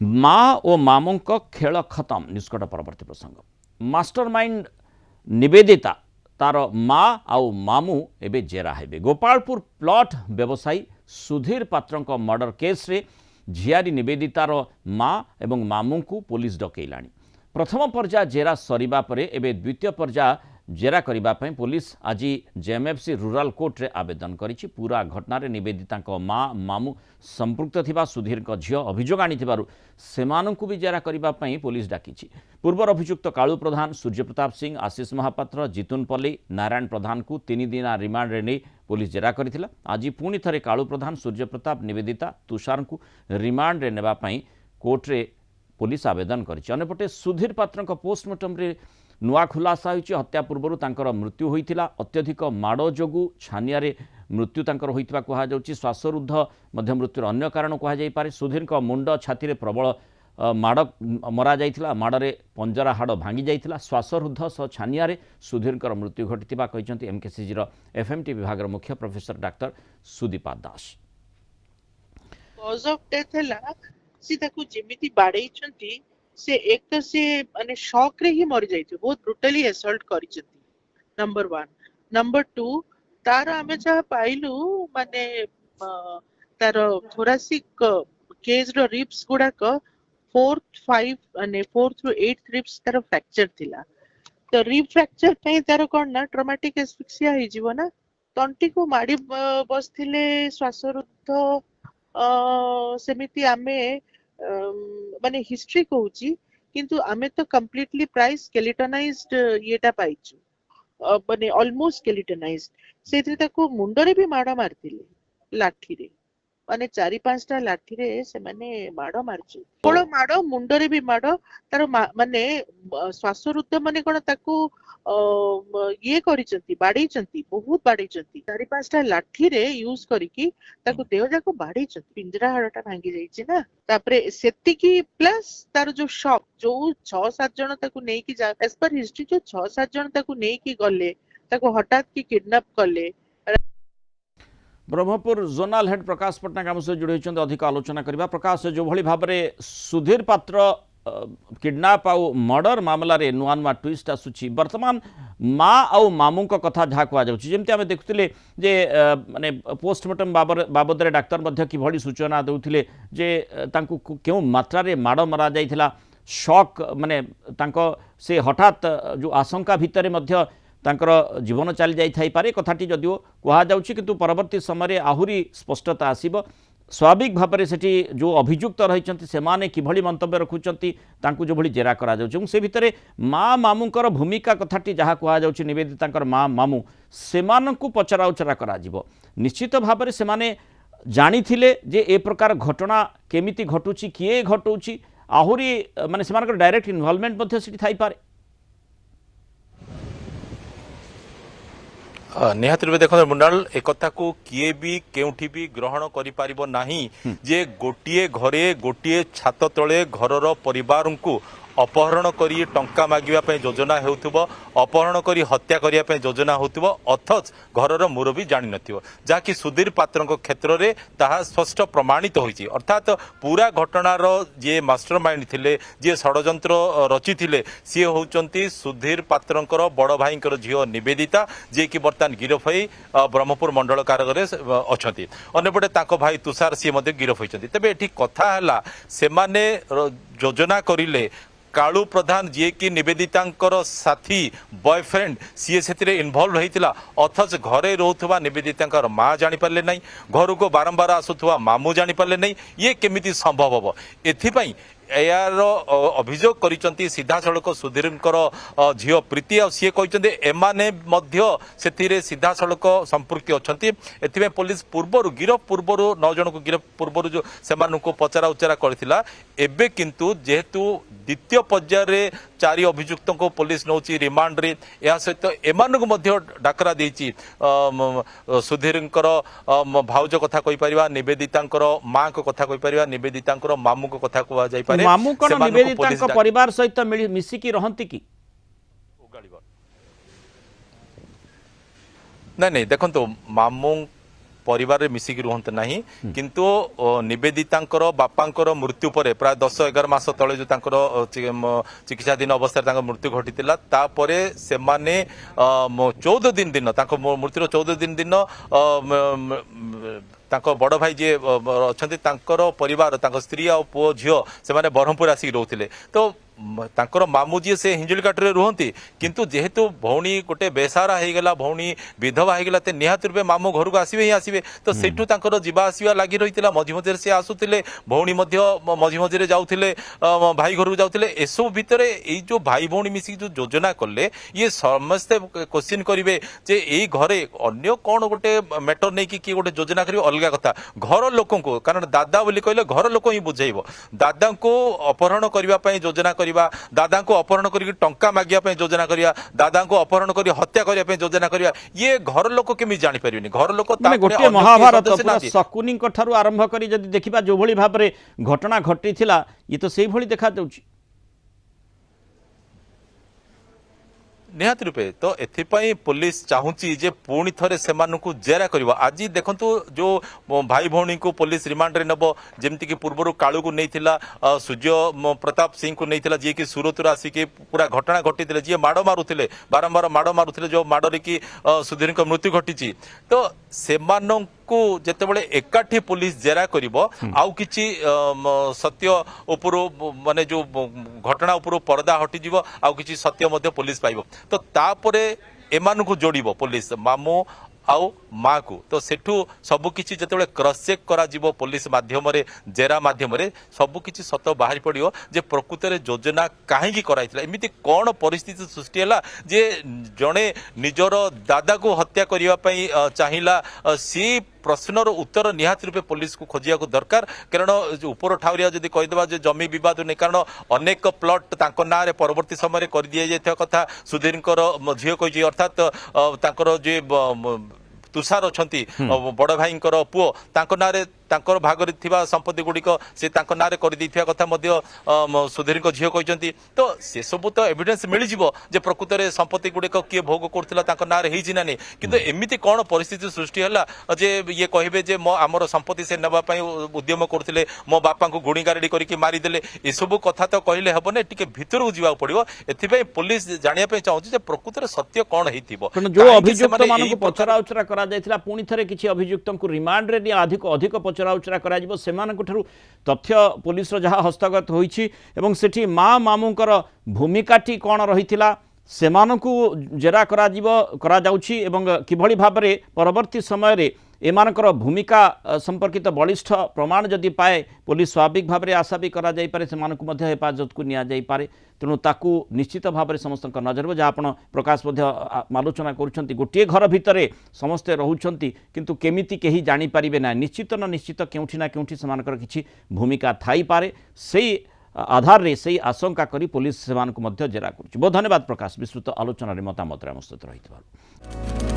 माँ और मामू खेल खत्म निष्कट परवर्ती प्रसंग मास्टरमाइंड निवेदिता तार माँ आउ मामू एवं जेरा हेबे। गोपालपुर प्लॉट व्यवसायी सुधीर पात्र मर्डर केस रे झियारी निवेदितार माँ एवं मामू को पुलिस डकैलाणी। प्रथम पर्याय जेरा सरिबा परे एबे द्वितीय पर्याय जेरा करने पुलिस आज जेएमएफसी रूराल कोर्ट रे आवेदन करिछि। पूरा घटना रे निवेदिता माँ मामू संपृक्त थिबा सुधीर झियो अभियोग आनिथिबारु सेमानंकु भी जेरा करने पुलिस डाकिछि। पूर्वर अभियुक्त कालू प्रधान, सूर्य प्रताप सिंह, आशीष महापात्र, जितुन पल्ली, नारायण प्रधान को 3 दिन रिमांड रे नहीं पुलिस जेरा करथिला। आज पुणी थरे कालू प्रधान, सूर्य प्रताप, निवेदिता, तुषार को रिमांड रे नेबा पई कोर्ट रे पुलिस आवेदन करिछि। अन्यपटे सुधीर पात्र पोस्टमार्टम रे नुआ खुलासा होइछि। हत्या पूर्व तांकर मृत्यु होइथिला। अत्यधिक माड़ जोगु छानिया रे मृत्यु तांकर होइथिबा कहा जाउछि। श्वासरुद्ध मध्य मृत्युर अन्य कारण कहा जाई पारे। सुधीर मुंड छाती रे प्रबल माड़ मरा जाइथिला। माड़े पंजरा हाड़ भांगी जाइथिला। श्वासरुद्ध सह छानिया रे सुधीर मृत्यु घटिथिबा कहिसंति एमकेसीजी रो एफएमटी विभाग रो मुख्य professor doctor Sudipa Das. Cause of death हला सी ताकू जेमिति बाडैछंती से एक तो से माने शॉक रे ही मरि जाइछ। बहुत ब्रूटली असॉल्ट करिसंती नंबर 1। नंबर 2 तार आमे जा पाइलु माने तार थोरासिक केज रो रिब्स गुडा को 4th 5 माने 4th थ्रू 8th रिब्स तार फ्रैक्चर थिला। तो रिब फ्रैक्चर पे तार कोन ना ट्रॉमेटिक एस्फिक्सिया ही जीवो ना। तंटी को माडी बसथिले श्वासरुद्ध सेमिति आमे माने हिस्ट्री कहूची किंतु आमे तो कंप्लीटली प्राइस स्केलेटनाइज्ड येटा पाइछु। माने ऑलमोस्ट स्केलेटनाइज्ड सेथि ताको मुंडरे भी माड़ मारथिले लाठी रे। माने 4-5टा लाठी रे से माने माड़ मारछु। कोळ माड़ मुंडरे भी माड़ तार माने श्वासरुद्ध माने कोन ताको ये करिसंती बाडैचंती बहुत बाडैचंती। 4-5टा लाठी रे यूज करिकी ताको देह जाको बाडैचंती। पिंजरा हाड़टा भांगी जाइछि ना। तापरे सेतिकी प्लस तार जो शॉक जो 6-7 जण ताको नेकी जा एज पर हिस्ट्री जो 6-7 जण ताको नेकी गले ताको हठात की किडनैप कले। ब्रह्मपुर जोनाल हेड प्रकाश पट्टनायक आम सहित जोड़ी होती अधिक आलोचना करवा। प्रकाश जो भली भाव में सुधीर पात्र किडनैप आउ मर्डर मामला रे नुआ नुआ ट्विस्ट आसूची। वर्तमान माँ आउ मामू कथा जहाँ कहुच्छी आम देखुले जे माने पोस्टमार्टम बाबद डाक्तर किभली सूचना देउथिले जे तांकु केउ मात्रा रे माड़ मरा जाइथिला। शॉक माने तांको से हठात जो आशंका भितर मध्य तांकर जीवन चली जाई पारे कथाटी जदिओ कहा जाउछि किंतु परवर्ती समय आहुरी स्पष्टता आसीबो। स्वाभाविक भाव में सेठी जो अभियुक्त रही से माने किभली मंतव्य रखुचंती तांकु जो भली जेरा करा जाउछि। से भितरे माँ मामूंकर भूमिका कथाटी जहाँ कहा जाउछि निवेदितांकर माँ मामू सेमानंकु पचरा उचरा करा जिवो। निश्चित भाव में सेमाने जानिथिले जे ए प्रकार घटना केमिति घटुछि किए घटुछि आहुरी माने सेमानकर डायरेक्ट इन्वॉल्वमेंट मध्ये सेठी थाई पारे। निहाती रूपे देखो मुंडाल एक को किए भी केउठी भी ग्रहण करिपारिबो नाही जे गोटिए घरे गोटिए छात तले घरर परिवार को अपहरण करी टंका मागिबा पय योजना हेउथबो, अपहरण करी हत्या करिया पय योजना होउथबो, अथच घरर मुरबी जानि नथिबो जाकि सुधीर पात्रଙ୍କ क्षेत्र रे ताहा स्पष्ट प्रमाणित होईछि। अर्थात पूरा घटनार जे मास्टरमाइंड थिले जे षडयंत्र रचिथिले सी होउचंती सुधीर पात्रଙ୍କର बड़ भाईଙ୍କର झियो निवेदिता जे कि वर्तमान गिरफ होई ब्रह्मपुर मंडल कारागारे अछंती। अन्यपटे ताको भाई तुषार सी मध्ये गिरफ होइचंती। तबे एठी कथा हला सेमाने योजना करिले कालू प्रधान जी कि निवेदितांकर साथी बॉयफ्रेंड सी से इनवॉल्व होता अथच घरे रोथुवा निवेदितांकर माँ जानी पारले नहीं, घर को बारंबार आसुथुवा मामू जानी पारले नहीं। ये केमिति संभव हम एथिपाई यार अभियोग करिसंती सीधा सड़क सुधीरंकर झियो प्रीति आ सी कहते एमाने मध्य से सीधा सड़क संपर्क अच्छी। एथिपाई पुलिस पूर्वर गिरफ पूर्वर 9 जन को गिरफ पूर्वर जो से पचरा उचरा करथिला एबे किंतु जेहेतु द्वितीय पर्यायर 4 अभियुक्त को पुलिस नौची रिमांड रे या सहित एमानक मध्य डाकरा देछि। सुधीरंकर भाउज कथा कहि परिबा, निवेदितांकर मां को कथा कहि परिबा, निवेदितांकर मामू को कथा कहा जाय पारे। मामू कोन निवेदितांक परिवार सहित मिसिकी रहंती की नहीं नहीं देखो मामू परिवार मिसिकी रुहंते नहीं किंतु निवेदितांकर बापांकर मृत्यु पर प्राय 10-11 मास तले जो तांकर चिकित्साधीन अवस्था मृत्यु घटी तापरे से माने 14 दिन तांको मृत्युर 14 दिन तांको बड़ भाई जे अच्छे परिवार स्त्री आ पुओ झील से ब्रह्मपुर आसिक रोते तो तांकर मामू जी से हिंजुलीकाटरे रुहंती किंतु जेहेतु भौणी गोटे बेसारा हो गला भौणी विधवा हो गला निहाती रूपे मामू घर को आसवे ही आसवे तो सेठू तांकर जीवा आसवा लगी रही मझी मझे से आसुले भौणी मझी मझे जाऊे भाई घर को जाऊे एसबू भितर ये जो भाई भौणी मिसिक जो योजना कले ये समस्ते क्वेश्चन करेंगे जे यही घरे अन्य कौन गोटे मैटर नहीं कि गोटे योजना कर अलग कथा घर लोक कारण दादा बोली कहले घर लोक ही बुझेब दादा को अपहरण करने योजना दादा को अपहरण करके टंका मागिया योजना करिया दादा को अपहरण कर हत्या करने योजना करिया ये घर लोक केमी जानी परिबेनी घर लोक गोटे महाभारत पूरा शकुनी ठारू आरंभ करी जदि देखिबा जो भली भाबरे घटना घटी थिला ये तो सेही भली देखा जाउची निहाती रूपे तो एथिपाई पुलिस चाहूची जे पुणी थरे सेमानकु जेरा करिवो आज देखंतु जो भाई भौणी को पुलिस रिमांड रे नबो जेमति कि पूर्वरु काळू को नैथिला सूर्य प्रताप सिंह को नैथिला जे कि सूरत आसी के पूरा घटना घटिथिले जे माडो मारुथिले बारंबार माडो मारुथिले जो माडोरे कि सुधीर को मृत्यु घटिची तो सेमानकु जेतेबेले एकाठी पुलिस जेरा करिवो आउ किछि सत्य उपरु माने जो घटना उपरु पर्दा हटि जीवो आउ किछि सत्य मध्ये पुलिस पाइबो तो तापरे एमानकु जोड़िबो पुलिस मामू आउ माँ को तो सेठू सबकिछि जेतेबेले क्रॉस चेक करा जीवो पुलिस माध्यम रे जेरा माध्यम रे सबकिछि सत बाहरी पड़ियो जे प्रकृत रे योजना काहेकि कराइथिला एमिति कोन परिस्थिति सृष्टि हला जे जणे निजर दादा को हत्या करिवा पई चाहिला सी प्रश्नर उत्तर निहाती रूपे पुलिस को खोजिया को दरकार कारण उपर ठाउरिया जदि कहीदेवा जो जमी बद नहीं कारण अनेक प्लट तांको ना रे परवर्ती समय कर दिया जायथिया कथा सुधीर झील कही अर्थात तांकर जे तुषार अछंती बड़ भाई पुओ तांको ना रे तांकर भागरे थिबा संपत्ति गुड़िक से तांको ना रे कर दैथिया कथा मध्य सुधीर झील कहते तो से सब तो एविडेंस मिल जिवो जे प्रकृत रे संपत्ति गुड़िक किए भोग करथिला तांको ना रे हिछि ना नहीं किंतु एमिति कोन परिस्थिति सृष्टि हला जे ये कहबे जे मो हमर संपत्ति से नेबा पई उद्यम करथिले मो बापा को गुणी गारेडी करके मारी देले ए सब कथा तो कहले हबने टिके भितर को जीवा पड़िबो एथिबे पुलिस जानिया पई चाहूची जे प्रकृत रे सत्य कोन हेतिबो जो अभियुक्त मान को पचरा उचरा करा जायथिला पुनी थरे किछि अभियुक्त को रिमांड रे अधिक पचरा उचरा करा जिवो सेमानक ठरु तथ्य पुलिस रो जहा हस्तगत होईछि एवं सेठी मां मामुंकर भूमिकाटी कोन रहिथिला सेमानकु जेरा करा जाउछि एवं किभଳି भाबरे परवर्ती समय रे एमानकर भूमिका संपर्कित बलिष्ठ प्रमाण जदि पाए पुलिस स्वाभाविक भाव में आशा भी करा जाई पारे सेमानकु मध्य हेफाजत को निया जाई पारे तेणु ताकू निश्चित भाव में समस्त नजर जहाँ आप प्रकाश आलोचना करुँच गोटे घर भितर समस्ते रोचंती किंतु केमिति केही जानी पारिबे ना निश्चित न निश्चित केउठी ना केउठी सेमानकर किछि भूमिका थाई पारे सेही आधार रे सेही आशंका करी पुलिस सेमानकु मध्य जेरा करुछि। बहुत धन्यवाद प्रकाश विस्तृत आलोचना रे मतामत रे मस्त रहितबारु।